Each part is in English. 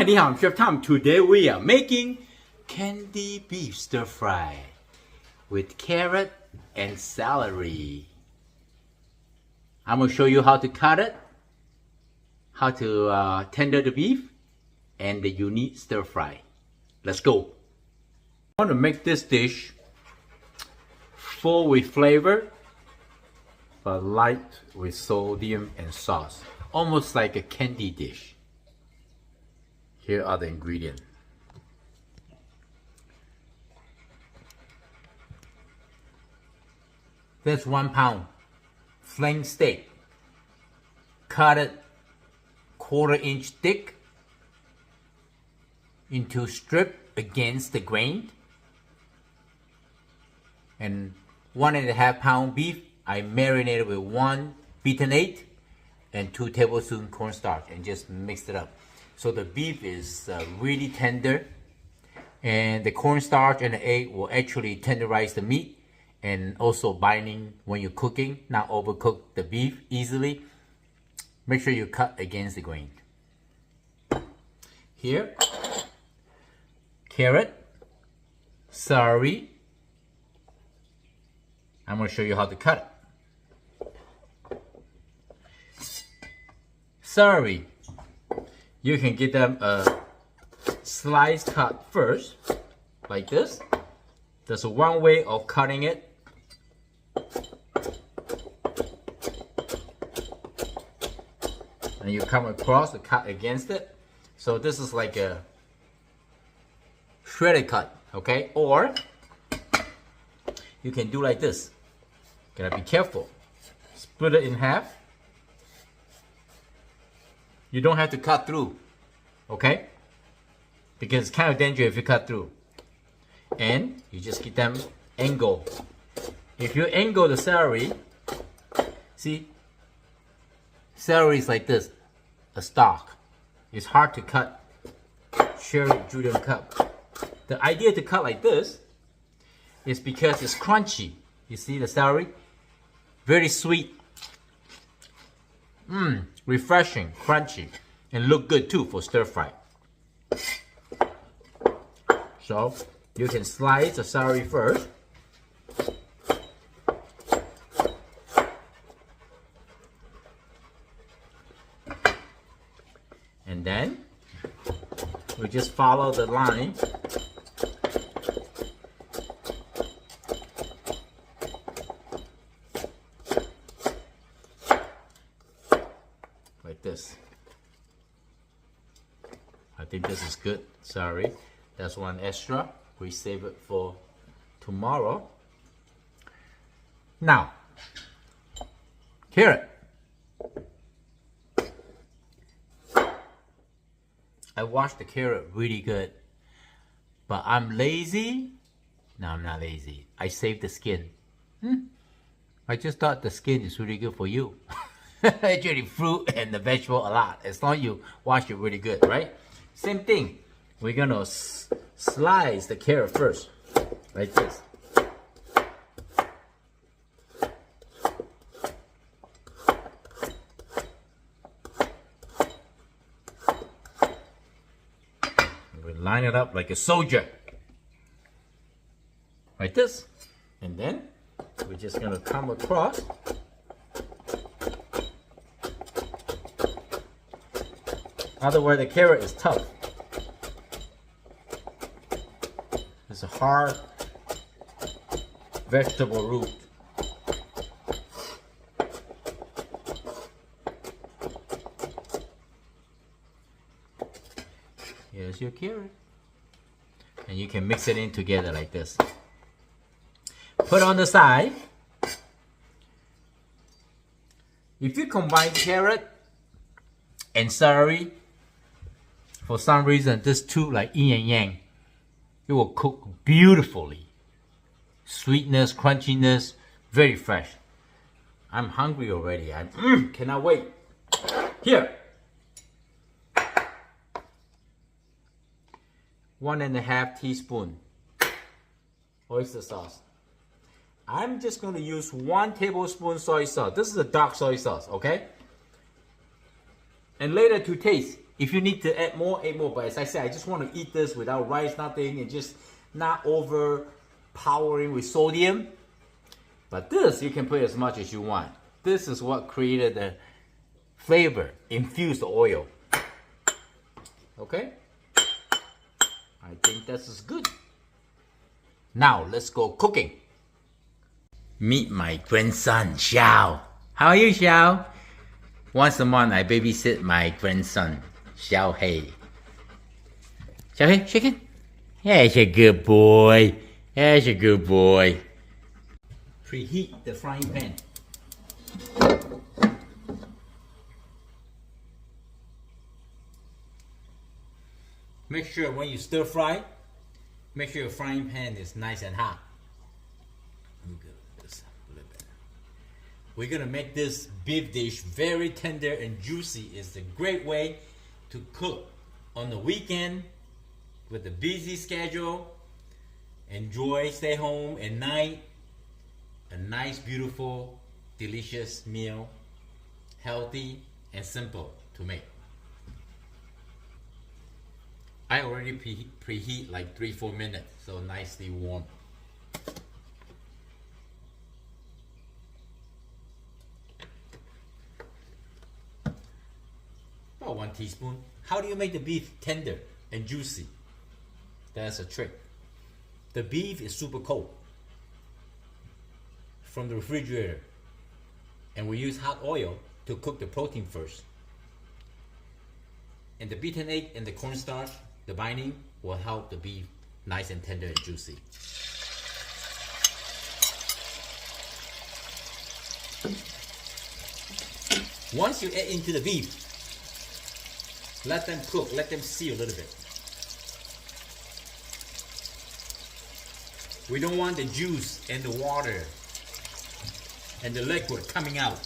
你好, I'm Chef Tom. Today we are making candy beef stir fry with carrot and celery. I'm going to show you how to cut it, how to tender the beef, and the unique stir fry. Let's go. I want to make this dish full with flavor, but light with sodium and sauce. Almost like a candy dish. Here are the ingredients. That's 1 pound flank steak, cut it 1/4 inch thick into strip against the grain, and 1.5 pound beef I marinated with 1 beaten egg and 2 tablespoons cornstarch and just mixed it up. So the beef is really tender, and the cornstarch and the egg will actually tenderize the meat and also binding when you're cooking, not overcook the beef easily. Make sure you cut against the grain. Here, carrot, celery. I'm going to show you how to cut it. Celery, you can get them a slice cut first, like this. There's one way of cutting it. And you come across the cut against it. So this is like a shredded cut, okay? Or you can do like this. Gotta be careful. Split it in half. You don't have to cut through, okay? Because it's kind of dangerous if you cut through. And you just get them angle. If you angle the celery, see, celery is like this, a stalk. It's hard to cut, cherry julienne cut. The idea to cut like this is because it's crunchy. You see the celery? Very sweet. Refreshing, crunchy, and look good too for stir fry. So you can slice the celery first. And then we just follow the line. Like this. I think this is good. Sorry, that's one extra. We save it for tomorrow. Now, carrot. I washed the carrot really good, but I'm lazy. No, I'm not lazy. I saved the skin. I just thought the skin is really good for you. Actually, fruit and the vegetable a lot, as long as you wash it really good, right? Same thing. We're gonna slice the carrot first, like this. We line it up like a soldier, like this, and then we're just gonna come across. Otherwise, the carrot is tough. It's a hard vegetable root. Here's your carrot. And you can mix it in together like this. Put on the side. If you combine carrot and celery, for some reason, this two like yin and yang, it will cook beautifully. Sweetness, crunchiness, very fresh. I'm hungry already. I cannot wait. Here, 1.5 teaspoon oyster sauce. I'm just going to use 1 tablespoon soy sauce. This is a dark soy sauce, okay? And later to taste. If you need to add more, add more. But as I said, I just want to eat this without rice, nothing, and just not overpowering with sodium. But this, you can put as much as you want. This is what created the flavor, infused oil. Okay? I think this is good. Now, let's go cooking. Meet my grandson, Xiao. How are you, Xiao? Once a month, I babysit my grandson, Xiao Hei. Xiao Hei, chicken? That's a good boy. That's a good boy. Preheat the frying pan. Make sure when you stir fry, make sure your frying pan is nice and hot. We're gonna make this beef dish very tender and juicy. It's a great way to cook on the weekend with a busy schedule. Enjoy, stay home at night. A nice, beautiful, delicious meal. Healthy and simple to make. I already preheat like 3-4 minutes, so nicely warm. About 1 teaspoon. How do you make the beef tender and juicy? That's a trick. The beef is super cold from the refrigerator, and we use hot oil to cook the protein first. And the beaten egg and the cornstarch, the binding, will help the beef nice and tender and juicy. Once you add into the beef, let them cook, let them see a little bit. We don't want the juice and the water and the liquid coming out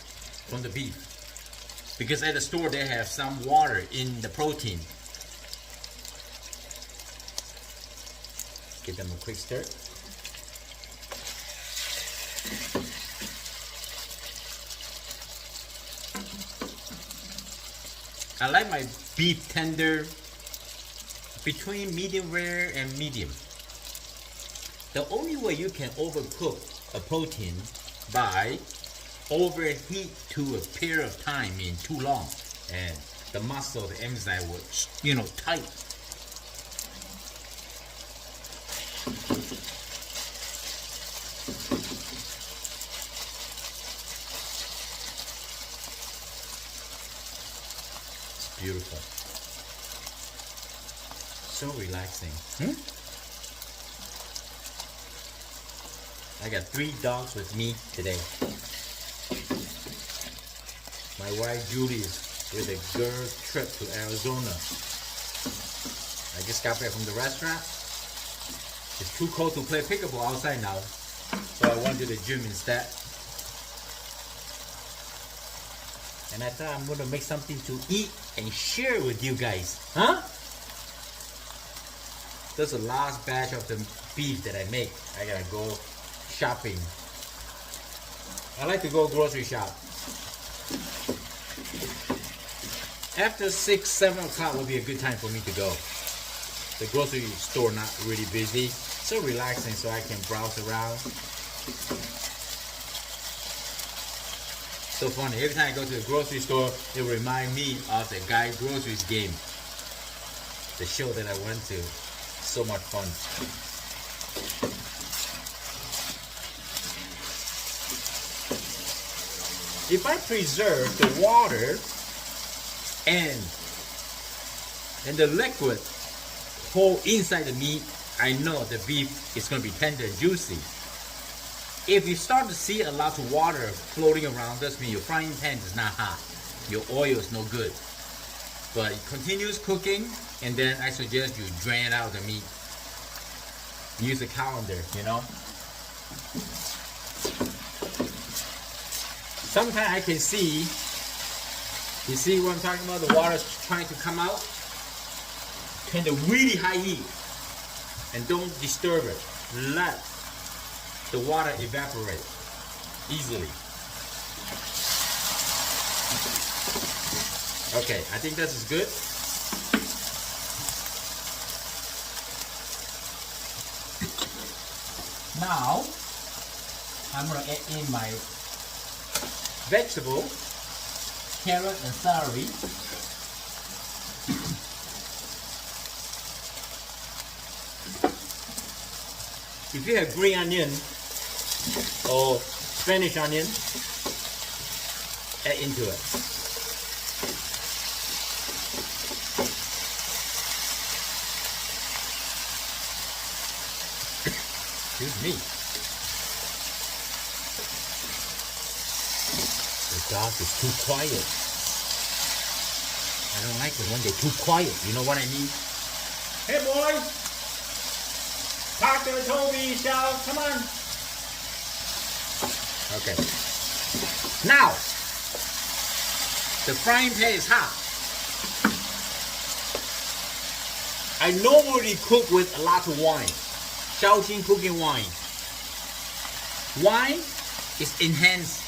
from the beef, because at the store they have some water in the protein. Give them a quick stir. I like my beef tender between medium rare and medium. The only way you can overcook a protein by overheat to a period of time in too long, and the muscle, the enzyme will, tight. It's beautiful. So relaxing. I got 3 dogs with me today. My wife Julie is with a girls trip to Arizona. I just got back from the restaurant. It's too cold to play pickleball outside now, so I went to the gym instead. And I thought I'm gonna make something to eat and share with you guys. Huh? That's the last batch of the beef that I make. I gotta go shopping. I like to go grocery shop. After 6-7 o'clock will be a good time for me to go. The grocery store not really busy, so relaxing, so I can browse around. So funny, every time I go to the grocery store, it reminds me of the Guy Groceries game, the show that I went to. So much fun. If I preserve the water and the liquid hold inside the meat, I know the beef is going to be tender and juicy. If you start to see a lot of water floating around, that means your frying pan is not hot. Your oil is no good. But it continues cooking, and then I suggest you drain out the meat. Use a colander, Sometimes I can see, you see what I'm talking about? The water is trying to come out. Turn the really high heat and don't disturb it. Let the water evaporate easily. Okay, I think this is good. Now, I'm going to add in my vegetable, carrot and celery. If you have green onion or Spanish onion, add into it. Excuse me. The dog is too quiet. I don't like it when they're too quiet. You know what I mean? Hey boy! Talk to Toby, shout, come on! Okay. Now, the frying pan is hot. I normally cook with a lot of wine. Shaoxing cooking wine. Wine is enhance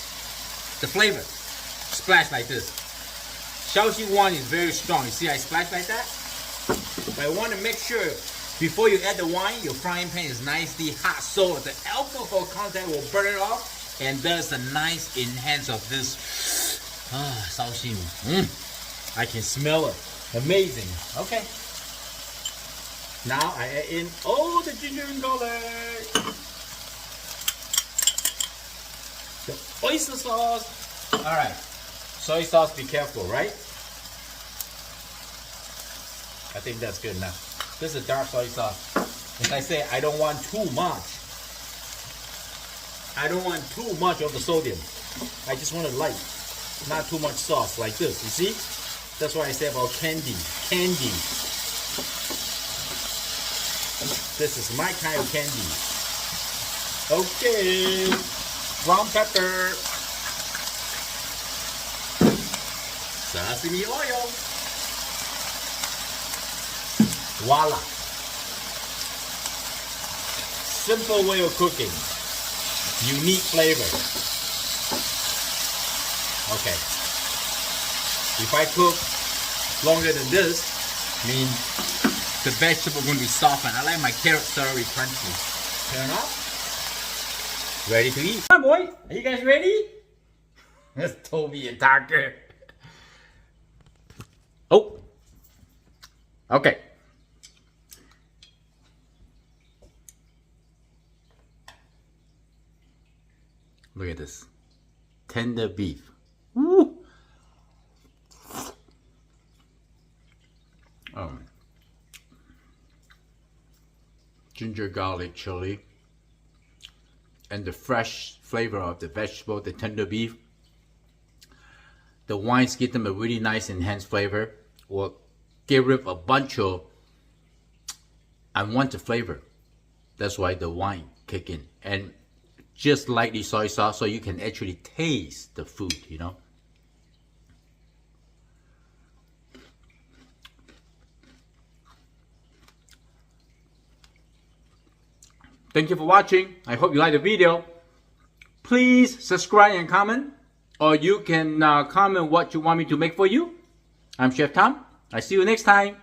the flavor. Splash like this. Shaoxing wine is very strong. You see I splash like that? But I want to make sure before you add the wine, your frying pan is nicely hot so the alcohol content will burn it off and there's a nice enhance of this Shaoxing. I can smell it. Amazing. Okay. Now I add in all the ginger and garlic. The oyster sauce. Alright. Soy sauce, be careful, right? I think that's good enough. This is dark soy sauce. As I say, I don't want too much. I don't want too much of the sodium. I just want it light. Not too much sauce like this, you see? That's why I say about candy. Candy. This is my kind of candy. Okay. Brown pepper. Sesame oil. Voila. Simple way of cooking. Unique flavor. Okay. If I cook longer than this, means the vegetable going to be softened. I like my carrot celery crunchy. Turn off. Ready to eat. Come on, boy. Are you guys ready? That's Toby and Tucker. Oh. Okay. Look at this. Tender beef. Woo. Ginger, garlic, chili, and the fresh flavor of the vegetable, the tender beef. The wines give them a really nice enhanced flavor, or get rid of a bunch of unwanted flavor. That's why the wine kick in. And just lightly soy sauce so you can actually taste the food, you know. Thank you for watching. I hope you like the video. Please subscribe and comment, or you can comment what you want me to make for you. I'm Chef Tom. I see you next time.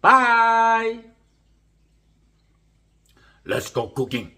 Bye. Let's go cooking.